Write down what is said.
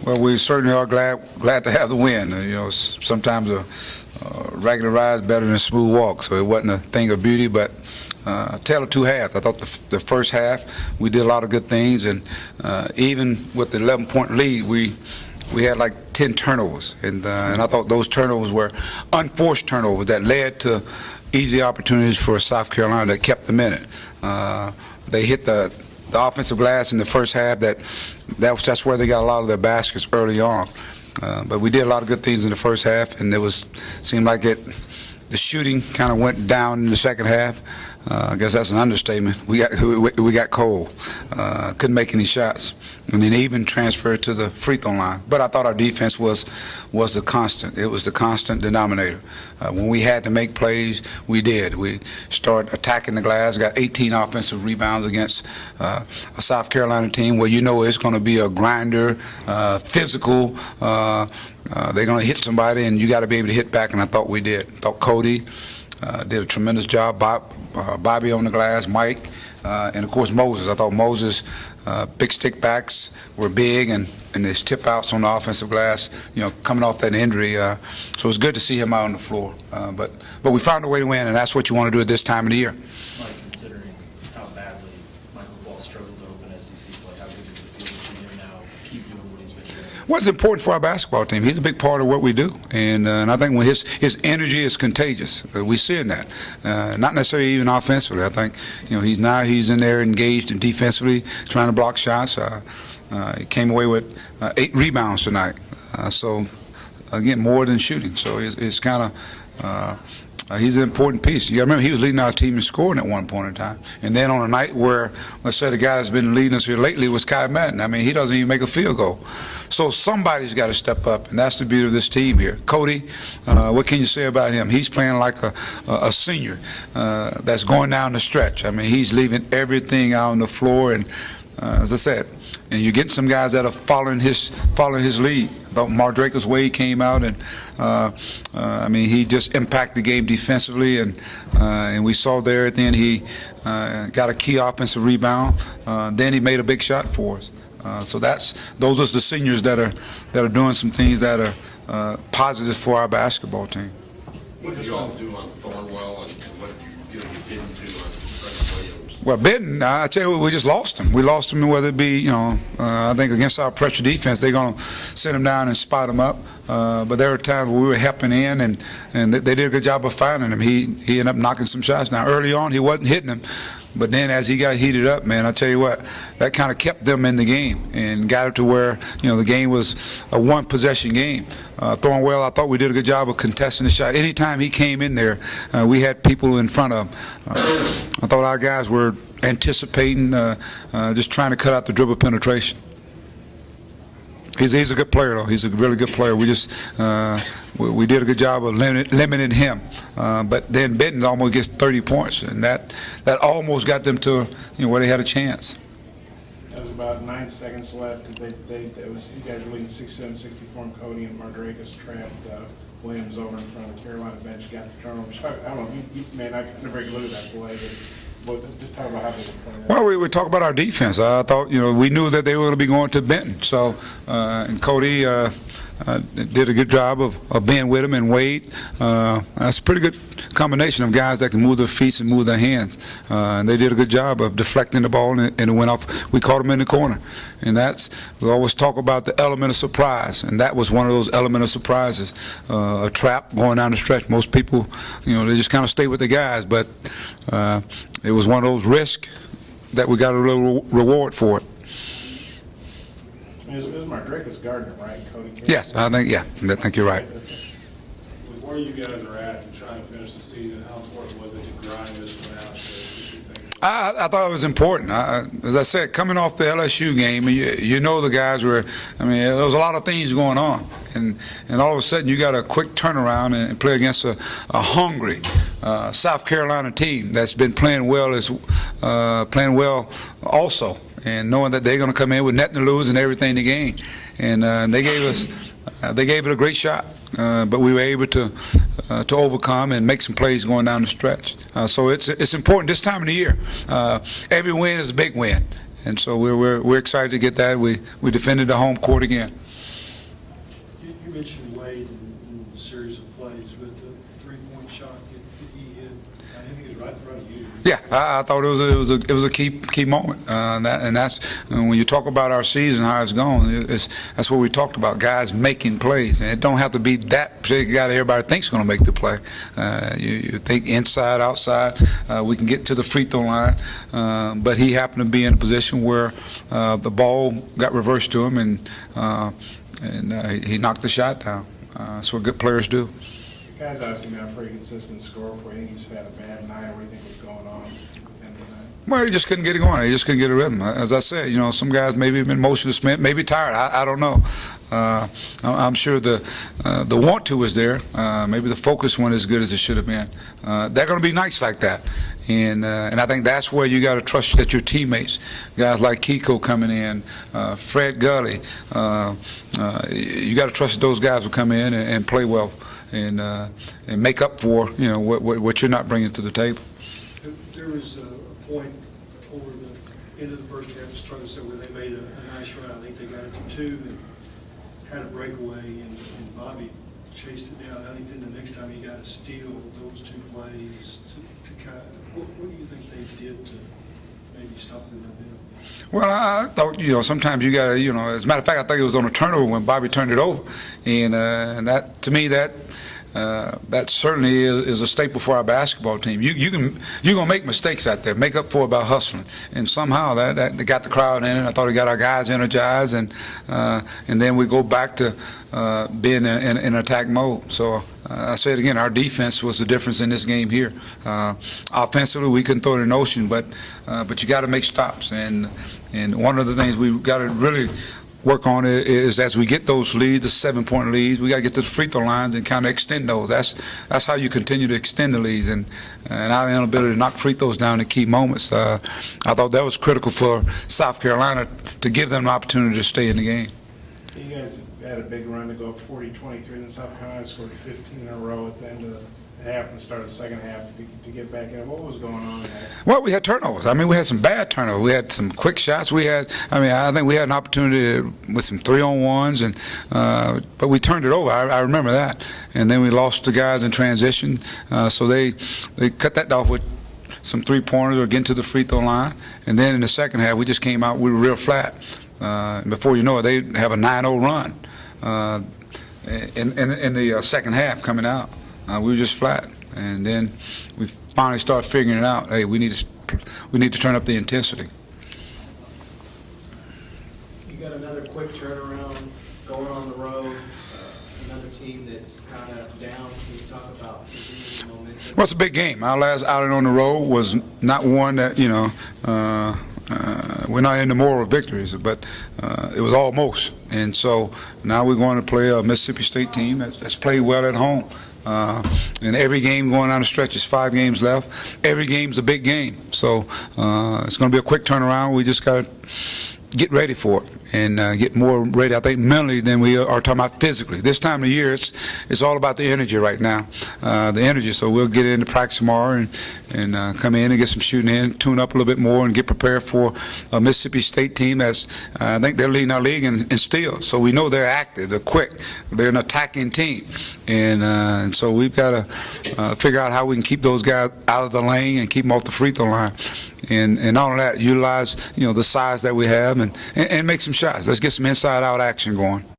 Well, we certainly are glad to have the win. Sometimes a regular ride is better than a smooth walk, so it wasn't a thing of beauty, but tale of two halves. I thought the first half we did a lot of good things, and even with the 11-point lead, we had like 10 turnovers, and I thought those turnovers were unforced turnovers that led to easy opportunities for South Carolina that kept them in it. They hit the offensive glass in the first half. That's where they got a lot of their baskets early on. But we did a lot of good things in the first half, and seemed like the shooting kind of went down in the second half. I guess that's an understatement. We got cold. Couldn't make any shots, and then even transferred to the free throw line. But I thought our defense was the constant. It was the constant denominator. When we had to make plays, we did. We started attacking the glass. Got 18 offensive rebounds against a South Carolina team where it's going to be a grinder, physical. They're going to hit somebody, and you got to be able to hit back. And I thought we did. I thought Cody did a tremendous job. Bobby on the glass, Mike, and of course Moses. I thought Moses' big stick backs were big, and his tip outs on the offensive glass, coming off that injury. So it's good to see him out on the floor. But we found a way to win, and that's what you want to do at this time of the year. Mike, considering how badly Michael Ball struggled to open SEC play, how good does it feel to see him now keep doing what he's been doing? Well, it's important for our basketball team. He's a big part of what we do, and I think when his energy is contagious. We see that, not necessarily even offensively. I think he's in there engaged and defensively, trying to block shots. He came away with 8 rebounds tonight. So again, more than shooting. So it's kind of. He's an important piece. You got to remember, he was leading our team in scoring at one point in time. And then on a night where, let's say, the guy that's been leading us here lately was Kai Madden. I mean, he doesn't even make a field goal. So somebody's got to step up, and that's the beauty of this team here. Cody, what can you say about him? He's playing like a senior that's going down the stretch. I mean, he's leaving everything out on the floor, and as I said, and you're getting some guys that are following his lead. I thought Mardrake's way he came out, and I mean, he just impacted the game defensively, and we saw there at the end he got a key offensive rebound. Then he made a big shot for us. So those are the seniors that are doing some things that are positive for our basketball team. What did you all do on Thornwell, and what did you didn't do on Fred Williams? Well, Benton, I tell you what, we just lost him. We lost him, whether it be, I think against our pressure defense, they're going to sit him down and spot him up. But there were times where we were helping in, and they did a good job of finding him. He ended up knocking some shots. Now, early on, he wasn't hitting them. But then as he got heated up, man, I tell you what, that kind of kept them in the game and got it to where, the game was a one-possession game. Thornwell, I thought we did a good job of contesting the shot. Anytime he came in there, we had people in front of him. I thought our guys were anticipating, just trying to cut out the dribble penetration. He's a good player, though. He's a really good player. We just we did a good job of limiting him. But then Benton almost gets 30 points, and that almost got them to where they had a chance. There was about 9 seconds left. You guys were leading 67-64, and Cody and Mardrake's trapped Williams over in front of the Carolina bench, got the turnovers. I don't know, man, I never very good at that play, but just talk about how they were playing. Well, we talk about our defense. I thought, we knew that they were going to be going to Benton. So, and Cody did a good job of being with him, and Wade. That's a pretty good combination of guys that can move their feet and move their hands. And they did a good job of deflecting the ball, and it went off. We caught them in the corner. And we always talk about the element of surprise, and that was one of those element of surprises. A trap going down the stretch. Most people, they just kind of stay with the guys, but it was one of those risks that we got a little reward for it. It was Mardrake's Gardner, right? Cody? Yes, I think you're right. With where you guys are at and trying to finish the season, how important was it to grind this one out? I thought it was important. As I said, coming off the LSU game, the guys were, there was a lot of things going on. And all of a sudden you got a quick turnaround and play against a hungry South Carolina team that's been playing well also. And knowing that they're going to come in with nothing to lose and everything to gain. And they gave it a great shot. But we were able to overcome and make some plays going down the stretch. So it's important this time of the year. Every win is a big win, and so we're excited to get that. We defended the home court again. mentioned Wade in the series of plays with the three-point shot that he hit. I think he was right in front of you. Yeah, I thought it was a key moment, and that's when you talk about our season, how it's gone. That's what we talked about, guys making plays, and it don't have to be that particular guy that everybody thinks is going to make the play. You think inside, outside, we can get to the free throw line, but he happened to be in a position where the ball got reversed to him, and he knocked the shot down. That's what good players do. The guy's obviously been a pretty consistent scorer for you. I think he just had a bad night. What do you think was going on at the end of the night? Well, he just couldn't get it going. He just couldn't get a rhythm. As I said, some guys maybe have been motionless, maybe tired. I don't know. I'm sure the want to is there. Maybe the focus wasn't as good as it should have been. They're going to be nights like that, and I think that's where you got to trust that your teammates, guys like Kiko coming in, Fred Gully, you got to trust that those guys will come in and play well and make up for what you're not bringing to the table. There was a point over the end of the first half, Struggle said, where they made a nice run. I think they got it to 2 and had a breakaway, and Bobby chased it down. I think then the next time he got a steal, those 2 plays to kind of, what do you think they did to maybe stop them a bit? Well, I thought, sometimes you got to, as a matter of fact, I think it was on a turnover when Bobby turned it over. And that, to me, that certainly is a staple for our basketball team. You're gonna make mistakes out there, make up for it by hustling, and somehow that got the crowd in it. I thought it got our guys energized, and then we go back to being in attack mode. So I say it again, our defense was the difference in this game here. Offensively, we couldn't throw it in the ocean, but you got to make stops, and one of the things we got to really work on is as we get those leads, the 7-point leads, we got to get to the free throw lines and kind of extend those. That's how you continue to extend the leads, and our inability to knock free throws down in key moments. I thought that was critical for South Carolina to give them an opportunity to stay in the game. You guys had a big run to go up 40-23, then South Carolina scored 15 in a row at the end of the half and start the second half to get back in. What was going on in that? Well, we had turnovers. I mean, we had some bad turnovers. We had some quick shots. I think we had an opportunity with some 3-on-1s, but we turned it over. I remember that. And then we lost the guys in transition. So they cut that off with some 3-pointers or getting to the free throw line. And then in the second half, we just came out, we were real flat. And before you know it, they have a 9-0 run in the second half coming out. We were just flat, and then we finally started figuring it out. Hey, we need to turn up the intensity. You got another quick turnaround going on the road. Another team that's kind of down. Can you talk about the momentum? Well, it's a big game. Our last outing on the road was not one that we're not in the moral victories, but it was almost. And so now we're going to play a Mississippi State team that's played well at home. And every game going down the stretch is 5 games left. Every game's a big game. So it's going to be a quick turnaround. We just got to get ready for it and get more ready, I think, mentally than we are talking about physically. This time of year, it's all about the energy right now, the energy. So we'll get into practice tomorrow and come in and get some shooting in, tune up a little bit more, and get prepared for a Mississippi State team that's, I think they're leading our league in steals. So we know they're active, they're quick, they're an attacking team. And so we've got to figure out how we can keep those guys out of the lane and keep them off the free throw line. And all of that, utilize the size that we have and make some shots. Let's get some inside-out action going.